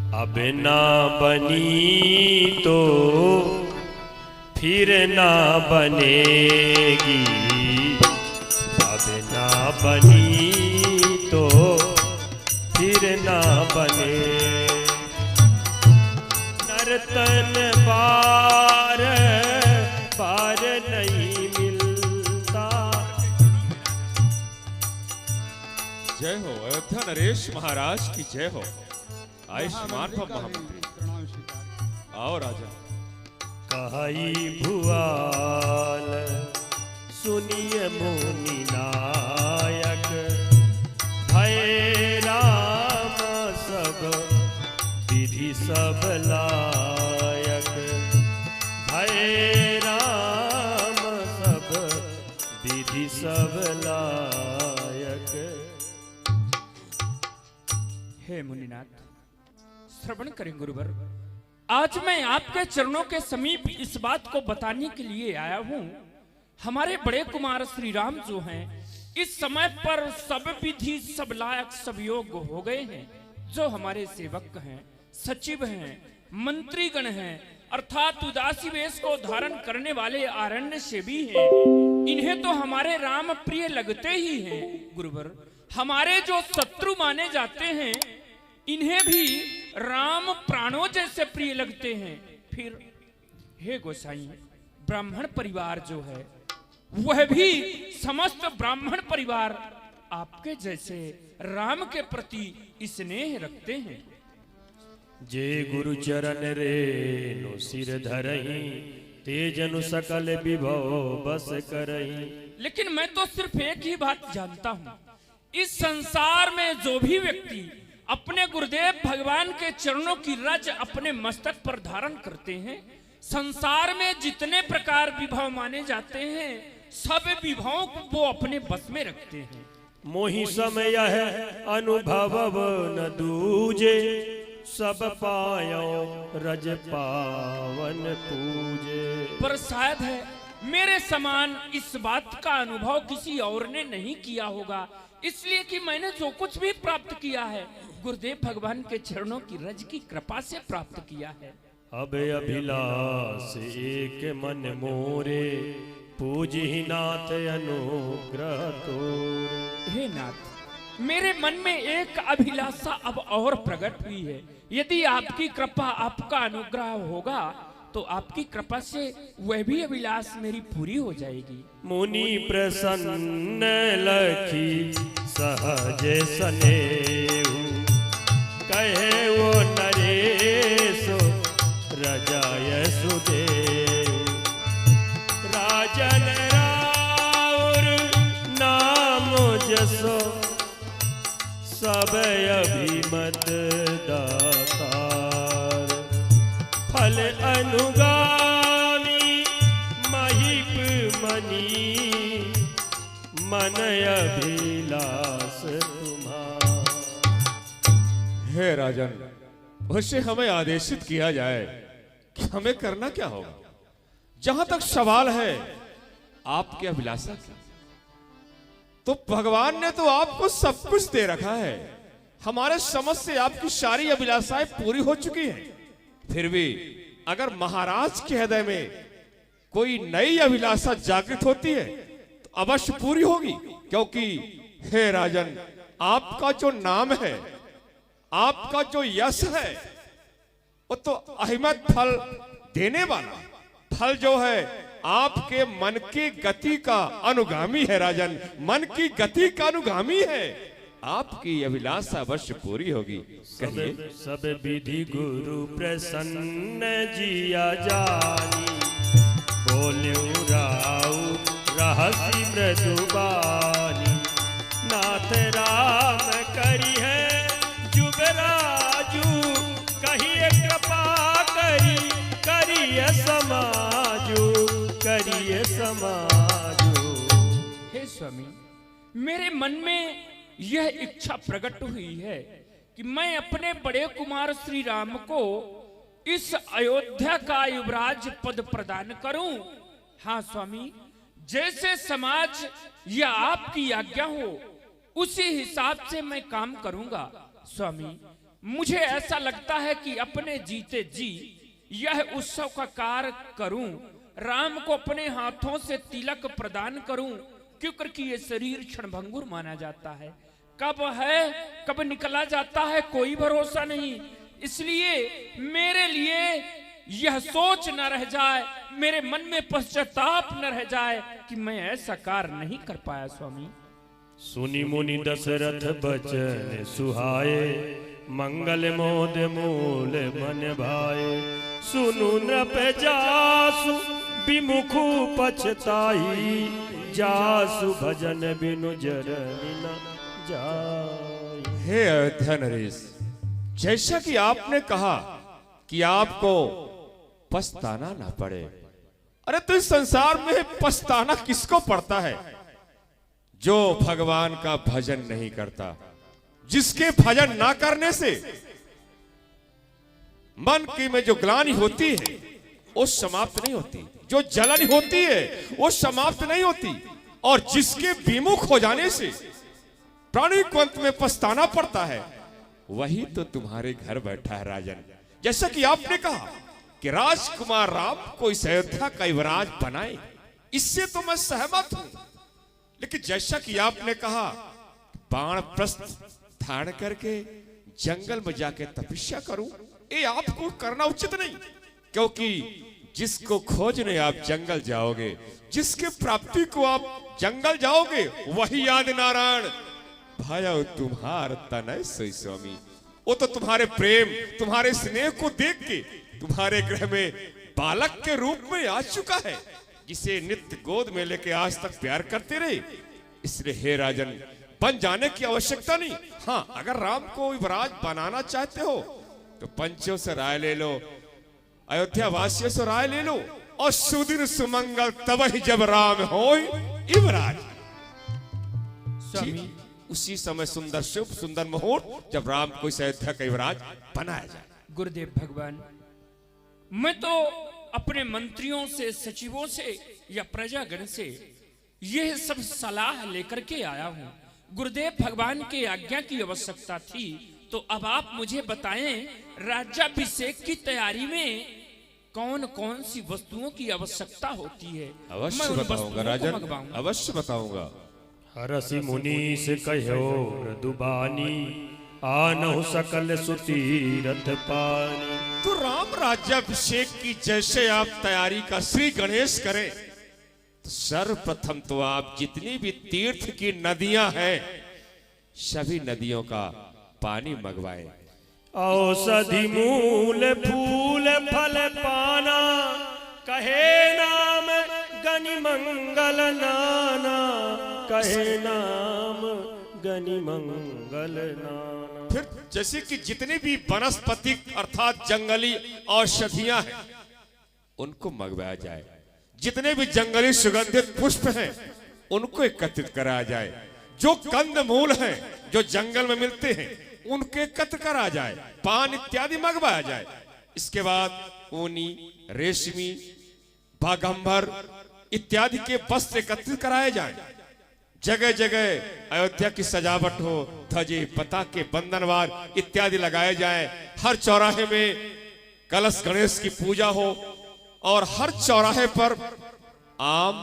अब ना बनी तो फिर ना बनेगी, अब ना बनी तो फिर ना बने। नर्तन बार बार नहीं मिलता। जय हो अयोध्या नरेश महाराज की जय हो। आयुष्मान भव महामंत्री। आओ राजा। कहाई भुआल सुनिए मुनि नायक, भय राम सब विधि सब लायक, भय राम सब विधि सब लायक। हे मुनिनाथ, श्रवण करें गुरुवर। आज मैं आपके चरणों के समीप इस बात को बताने के लिए आया हूं, हमारे बड़े कुमार श्री राम जो हैं इस समय पर सब विधि सब लायक सब योग्य हो गए हैं। जो हमारे सेवक हैं, सचिव हैं, मंत्रीगण हैं, अर्थात उदासी वेश को धारण करने वाले आरण्य सेवी हैं, इन्हें तो हमारे राम प्रिय लगते ही हैं गुरुवर। हमारे जो शत्रु माने जाते हैं इन्हें भी राम प्राणों जैसे प्रिय लगते हैं। फिर हे गोसाई, ब्राह्मण परिवार जो है वह भी समस्त ब्राह्मण परिवार आपके जैसे राम के प्रति स्नेह रखते हैं। जे गुरु चरण रेनु सिर धरहि, तेजनु सकल विभव बस करहि। लेकिन मैं तो सिर्फ एक ही बात जानता हूं, इस संसार में जो भी व्यक्ति अपने गुरुदेव भगवान के चरणों की रज अपने मस्तक पर धारण करते हैं, संसार में जितने प्रकार विभव माने जाते हैं सब विभवों को वो अपने बस में रखते हैं। मोहि समय है अनुभव न दूजे, सब पायो रज पावन पूजे। पर शायद है मेरे समान इस बात का अनुभव किसी और ने नहीं किया होगा, इसलिए कि मैंने जो कुछ भी प्राप्त किया है गुरुदेव भगवान के चरणों की रज की कृपा से प्राप्त किया है। अब अभिलाष एक मन मोरे, पूजहि नाथ अनुग्रह तोरे। हे नाथ, मेरे मन में एक अभिलाषा अब और प्रकट हुई है। यदि आपकी कृपा आपका अनुग्रह होगा तो आपकी कृपा से वह भी अभिलाष मेरी पूरी हो जाएगी। मुनि प्रसन्न लखी सहज सनेहु, कहे वो नरेश रजाय सुदेव। राजन राउर नाम जसो, सब अभिमत दातार। फल अनुगामी महिप मनी, मन अभिलाष तुम्हारा। हे राजन, उससे हमें आदेशित किया जाए कि हमें करना क्या होगा। जहां तक सवाल है आपकी अभिलाषा की, तो भगवान ने तो आपको सब कुछ दे रखा है। हमारे समझ से आपकी सारी अभिलाषाएं पूरी हो चुकी हैं। फिर भी अगर महाराज के हृदय में कोई नई अभिलाषा जागृत होती है तो अवश्य पूरी होगी, क्योंकि हे राजन, आपका जो नाम है, आपका जो यश है, वो तो अहिमत फल देने वाला। फल जो है आपके मन की गति का अनुगामी है राजन, मन की गति का अनुगामी है। आपकी अभिलाषा अवश्य पूरी होगी। कहिए। सब विधि गुरु प्रसन्न जिया जानी, बोले राउ रहसी मृदुबानी। नाथ राम करी है जुबराजू, कहिए कृपा करी करिए समाजू, करिए समाजू। हे स्वामी, मेरे मन में यह इच्छा प्रकट हुई है कि मैं अपने बड़े कुमार श्री राम को इस अयोध्या का युवराज पद प्रदान करूं। हाँ स्वामी, जैसे समाज या आपकी आज्ञा हो उसी हिसाब से मैं काम करूंगा। स्वामी, मुझे ऐसा लगता है कि अपने जीते जी यह उत्सव का कार्य करूं, राम को अपने हाथों से तिलक प्रदान करूं, क्योंकि ये शरीर क्षणभंगुर माना जाता है। कब है कब निकला जाता है कोई भरोसा नहीं। इसलिए मेरे लिए यह सोच न रह जाए, मेरे मन में पश्चाताप न रह जाए कि मैं ऐसा कार्य नहीं कर पाया स्वामी। सुनि मुनि दशरथ बचन सुहाए, मंगल मोद मूल मन भाए। सुनु नृप जासु विमुखु पछताई, जासु भजन बिनु जरनि न जाय। हे अयोध्या नरेश, जैसा कि आपने कहा कि आपको पछताना ना पड़े, अरे तो इस संसार में पछताना किसको पड़ता है? जो भगवान का भजन नहीं करता, जिसके भजन ना करने से मन की में जो ग्लानि होती है वो समाप्त नहीं होती, जो जलन होती है वो समाप्त नहीं होती, और जिसके विमुख हो जाने से प्राणी को अंत में पछताना पड़ता है, वही तो तुम्हारे घर बैठा है राजन। जैसा कि आपने कहा कि राजकुमार राम को इस अयोध्या का युवराज बनाए, इससे तो मैं सहमत हूं, लेकिन जैसा कि आपने कहा बाण प्रस्थ धारण करके जंगल में जाके तपस्या करूं, ये आपको करना उचित नहीं, क्योंकि जिसको खोजने आप जंगल जाओगे, जिसके प्राप्ति को आप जंगल जाओगे, वही आदि नारायण भाया तुम्हार तनय सोई स्वामी। वो तो तुम्हारे प्रेम, तुम्हारे स्नेह को देख के तुम्हारे गृह में बालक के रूप में आ चुका है, जिसे नित्य गोद में लेके आज तक प्यार करते रहे। इसलिए हे राजन, बन जाने की आवश्यकता नहीं। हाँ, अगर राम को युवराज बनाना चाहते हो तो पंचों से राय ले लो, अयोध्या वासियों से राय ले लो, और सुदिन सुमंगल तब ही जब राम हो युवराज। स्वामी, उसी समय सुंदर शुभ सुंदर मुहूर्त जब राम को इस अयोध्या का युवराज बनाया जाए। गुरुदेव भगवान, मैं तो अपने मंत्रियों से, सचिवों से या प्रजागण से यह सब सलाह लेकर के आया हूं। गुरुदेव भगवान की आज्ञा की आवश्यकता थी, तो अब आप मुझे बताएं, राज्याभिषेक की तैयारी में कौन कौन सी वस्तुओं की आवश्यकता होती है? अवश्य बताऊंगा राजन, अवश्य बताऊंगा। हरसि मुनीस कहो मृदुबानी, आनहु सकल सुतीरथ पानी। तो राम राज्याभिषेक की जैसे आप तैयारी का श्री गणेश करें, तो सर्वप्रथम तो आप जितनी भी तीर्थ की नदियां हैं, सभी नदियों का पानी मंगवाएं। औषधि मूल फूल फल पाना, कहे नाम गनि मंगल नाना, कहे नाम गनि मंगल नाना। फिर जैसे कि जितनी भी वनस्पति अर्थात जंगली औषधियां हैं, उनको मंगवाया जाए। जितने भी जंगली सुगंधित पुष्प हैं, उनको एकत्रित कराया जाए। जो कंद मूल हैं, जो जंगल में मिलते हैं, उनके एकत्र करा जाए। पान इत्यादि मंगवाया जाए। इसके बाद ऊनी, रेशमी, बागंबर इत्यादि के वस्त्र एकत्रित कराए जाए। जगह जगह अयोध्या की सजावट हो, ध्वजे, पताके, बंधनवार इत्यादि लगाए जाए। हर चौराहे में कलश गणेश की पूजा हो, और हर चौराहे पर आम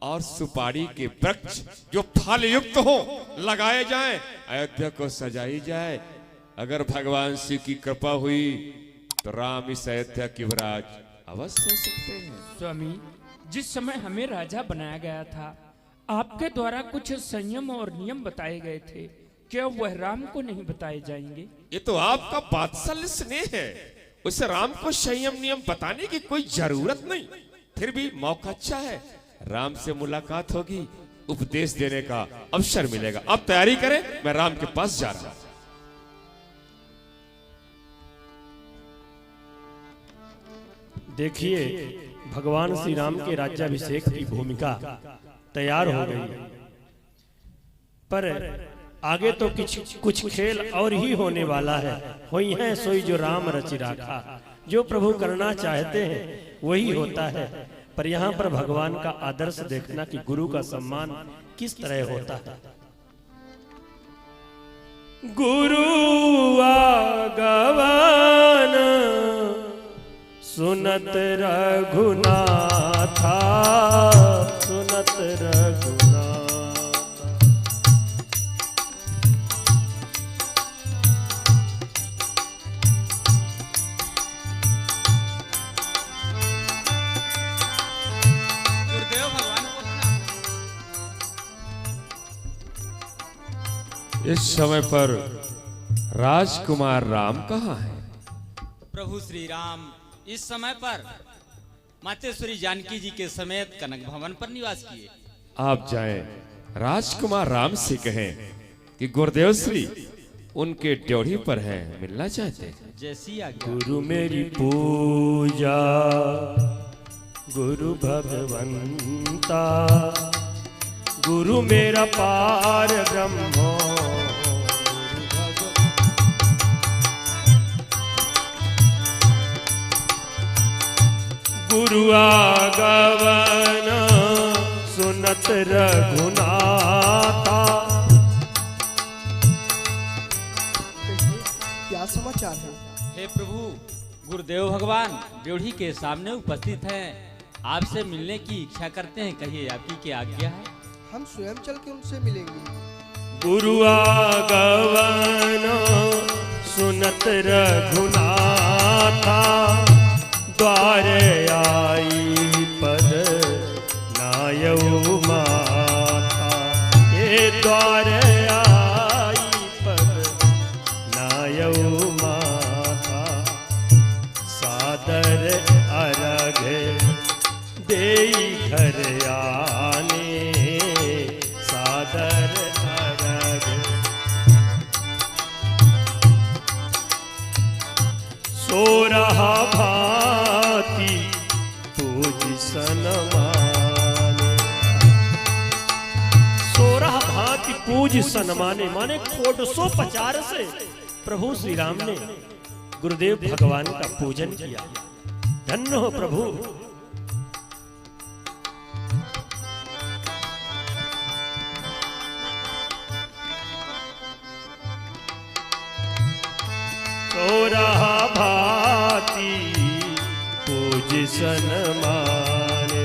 और सुपारी के वृक्ष जो फल युक्त हो लगाए जाएं। अयोध्या को सजाई जाए। अगर भगवान शिव की कृपा हुई तो राम इस अयोध्या की युवराज अवश्य हो सकते हैं। स्वामी, जिस समय हमें राजा बनाया गया था, आपके द्वारा कुछ संयम और नियम बताए गए थे, क्या वह राम को नहीं बताए जाएंगे? ये तो आपका वात्सल्य स्नेह है, उसे राम को संयम नियम बताने की कोई जरूरत नहीं। फिर भी मौका अच्छा है, राम से मुलाकात होगी, उपदेश देने का अवसर मिलेगा। अब तैयारी करें, मैं राम के पास जा रहा हूं। देखिए, भगवान श्री राम के राज्याभिषेक की भूमिका तैयार हो गई, पर आगे तो कुछ खेल और ही होने वाला है। वही है सोई जो राम रचि राखा। जो प्रभु करना चाहते हैं वही होता है। पर यहाँ पर भगवान का आदर्श देखना कि गुरु का सम्मान किस तरह होता है। गुरु आगवन सुनत रघुनाथा, सुनत रघुनाथा। गुरुदेव भगवान को प्रणाम। इस समय पर राजकुमार राम कहाँ है? प्रभु श्री राम इस समय पर मातेश्वरी जानकी जी के समेत कनक भवन पर निवास किए। आप जाएं, राजकुमार राम से कहें कि गुरुदेव श्री उनके ड्योढ़ी पर हैं, मिलना चाहते हैं। जैसी आज्ञा। गुरु मेरी पूजा, गुरु भगवंता, गुरु मेरा पार ब्रह्मो, गुरु आगवन सुनत रघुनाथा। क्या समाचार है? हे प्रभु, गुरुदेव भगवान ड्योढ़ी के सामने उपस्थित हैं, आपसे मिलने की इच्छा करते हैं। कहिए, आपकी क्या आज्ञा है? हम स्वयं चल के उनसे मिलेंगे। गुरु आगवन सुनत रघुनाथा, द्वारे आई पद नायऊ माथा। ये द्वारे आई पद नायऊ माथा, सादर अर्घ देई घर आने, सादर अर्घ। सो रहा भांति पूज सनमाने, सो रहा भांति पूज सनमाने, माने 150 से प्रभु श्री राम ने गुरुदेव भगवान का पूजन किया। धन्य हो प्रभु। सो रहा भांति पूज सनमाने,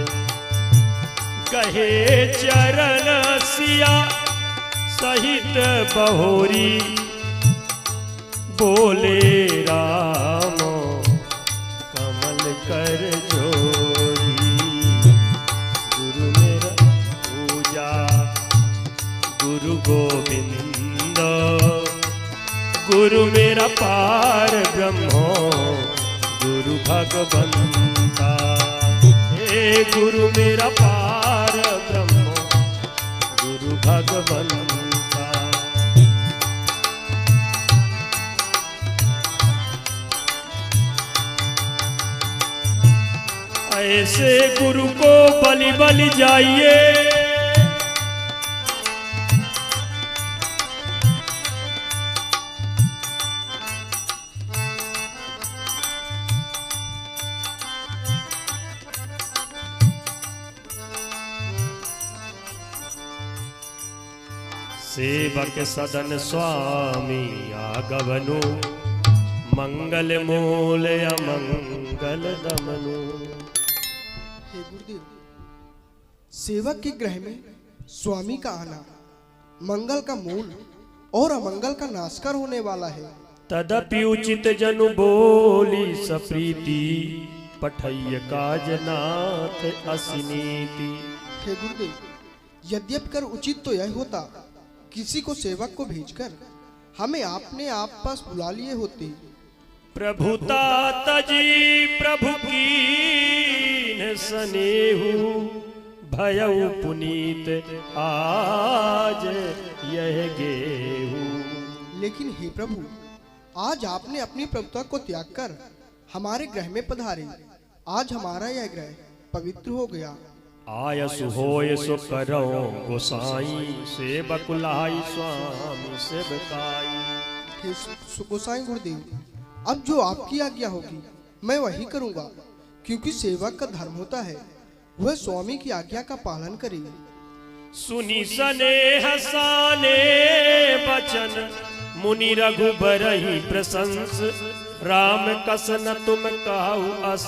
कहे चरण सिया सहित बहोरी, बोले राम कमल कर जोरी। गुरु मेरा पूजा, गुरु गोविंद, गुरु मेरा पार ब्रह्मो, गुरु भगवंता। हे गुरु मेरा पार ब्रह्मो, गुरु भगवंता। ऐसे गुरु को बलि बलि जाइए, सेवक सदन स्वामी आगवनु, मंगल मूल अमंगल दमनु। हे गुरुदेव, सेवक के ग्रह में स्वामी का आना मंगल का मूल और अमंगल का नाशकर होने वाला है। तदपि उचित जनु बोली सप्रीति, पठैय काजनाथ असिनीति। हे गुरुदेव, यद्यपि कर उचित तो यह होता, किसी को सेवक को भेजकर हमें आपने आप पास बुला लिए होते। प्रभुता तजी प्रभु कीन सनेहु, भयउ पुनीत आज यह गेहू। लेकिन हे प्रभु, आज आपने अपनी प्रभुता को त्याग कर हमारे ग्रह में पधारे। आज हमारा यह ग्रह पवित्र हो गया। आयसु होय सो करो गोसाई, सेवक लाई स्वामी सेवकाई। हे गोसाई गुरुदेव, अब जो आपकी आज्ञा होगी मैं वही करूंगा, क्योंकि सेवक का धर्म होता है वह स्वामी की आज्ञा का पालन करे। सुनी सने हसाने बचन मुनि रघुबर ही प्रशंस, राम कस न तुम कहु अस,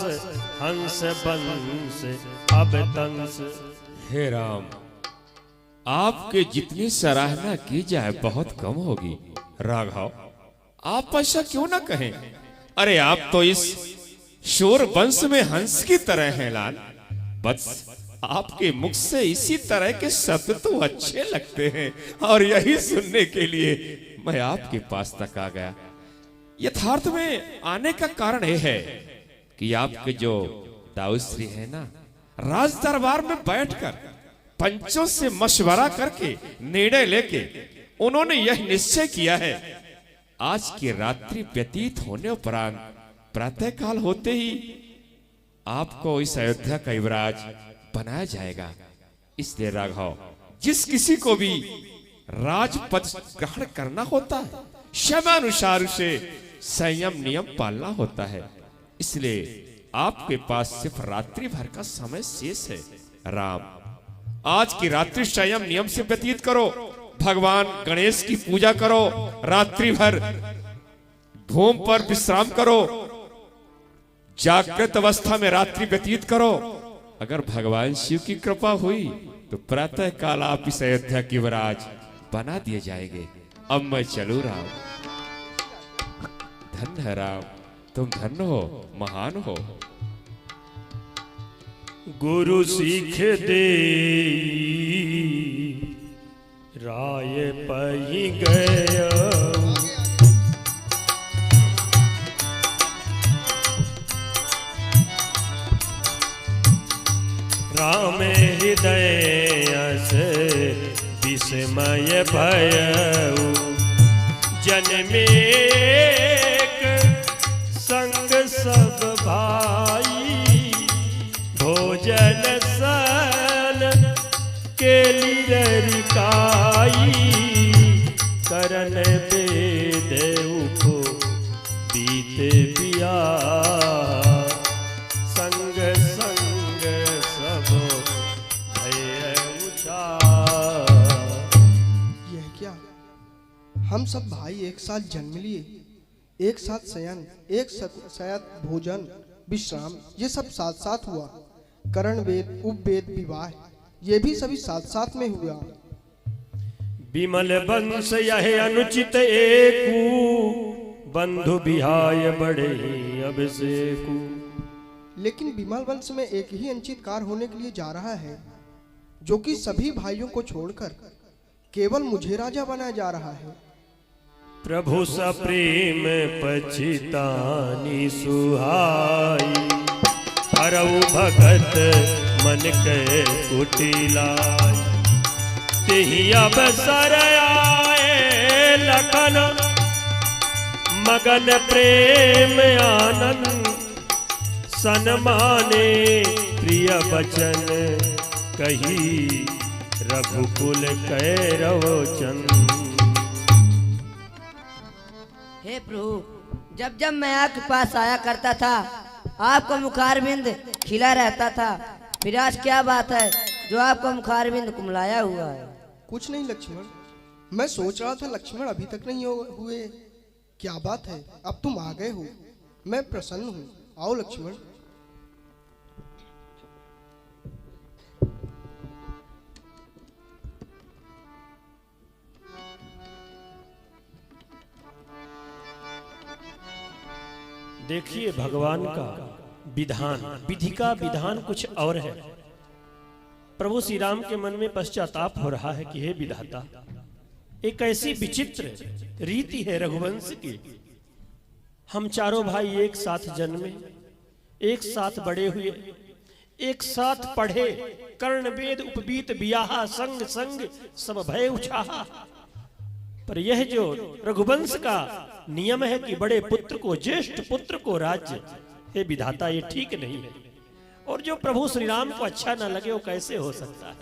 हंस बंस अब तंस। हे राम, आपके जितनी सराहना की जाए बहुत कम होगी। राघव, आप ऐसा क्यों ना कहें? अरे आप तो इस शोर वंश में हंस की तरह हैं लाल। बस आपके मुख से इसी तरह के शब्द तो अच्छे लगते हैं, और यही सुनने के लिए मैं आपके पास तक आ गया। यथार्थ में आने का कारण यह है कि आपके जो दाऊश्री है ना, राज दरबार में बैठकर पंचों से मशवरा करके निर्णय लेके उन्होंने यह निश्चय किया है, आज की रात्रि व्यतीत होने उपरांत प्रातः काल होते ही आपको इस अयोध्या का युवराज बनाया जाएगा। इसलिए राघव, जिस किसी को भी राजपद ग्रहण करना होता है, समयानुसार उसे संयम नियम पालना होता है। इसलिए आपके पास सिर्फ रात्रि भर का समय शेष है। राम, आज की रात्रि संयम नियम से व्यतीत करो, भगवान गणेश की पूजा करो, रात्रि भर भूमि पर विश्राम करो, जागृत अवस्था में रात्रि व्यतीत करो। अगर भगवान शिव की कृपा हुई तो प्रातः काल आप इस अयोध्या की युवराज बना दिए जाएंगे। अब मैं चलूं राम। धन्य है राम, तुम धन्य हो, महान हो। गुरु सीख दे राय पही गया, राम हृदय से विस्मय भयउ, जन्मे संग सब भाई, भोजन सन केली रिकाई, करन वेद उपो बीते बिया, संग संग सब भय उछा। यह क्या? हम सब भाई एक साथ जन्म लिए, एक साथ शयन, एक साथ भोजन विश्राम, ये सब साथ साथ हुआ। करण वेद उपवेद विवाह, ये भी सभी साथ साथ में हुआ। विमल वंश यह अनुचित एकू, बंधु बिहाय बड़े अभिषेकु। लेकिन विमल वंश में एक ही अनुचित कार्य होने के लिए जा रहा है, जो कि सभी भाइयों को छोड़कर केवल मुझे राजा बनाया जा रहा है। प्रभु सप्रेम पछितानी सुहाई, हरऊ भगत मन के कुटिलाई, तेहि अवसर आए लखन, मगन प्रेम आनंद, सन्माने प्रिय बचन कही, रघुकुल कैरव चंद। हे प्रभु, जब जब मैं आपके पास आया करता था, आपका मुखारबिंद खिला रहता था, फिर आज क्या बात है जो आपका मुखारबिंद कुमलाया हुआ है? कुछ नहीं लक्ष्मण, मैं सोच रहा था लक्ष्मण अभी तक नहीं हुए, क्या बात है? अब तुम आ गए हो, मैं प्रसन्न हूँ। आओ लक्ष्मण। देखिए भगवान का विधान, विधि का विधान कुछ और है। प्रभु श्री राम के मन में पश्चाताप हो रहा है कि हे विधाता, एक ऐसी विचित्र रीति है रघुवंश की। हम चारों भाई एक साथ जन्मे, एक साथ बड़े हुए, एक साथ पढ़े, कर्ण वेद उपवीत बियाहा, संग संग सब भय उछाहा। पर यह जो रघुवंश का नियम है कि बड़े पुत्र को, ज्येष्ठ पुत्र को राज्य, हे विधाता ये ठीक नहीं है। और जो प्रभु श्री राम को अच्छा न लगे वो कैसे हो सकता है?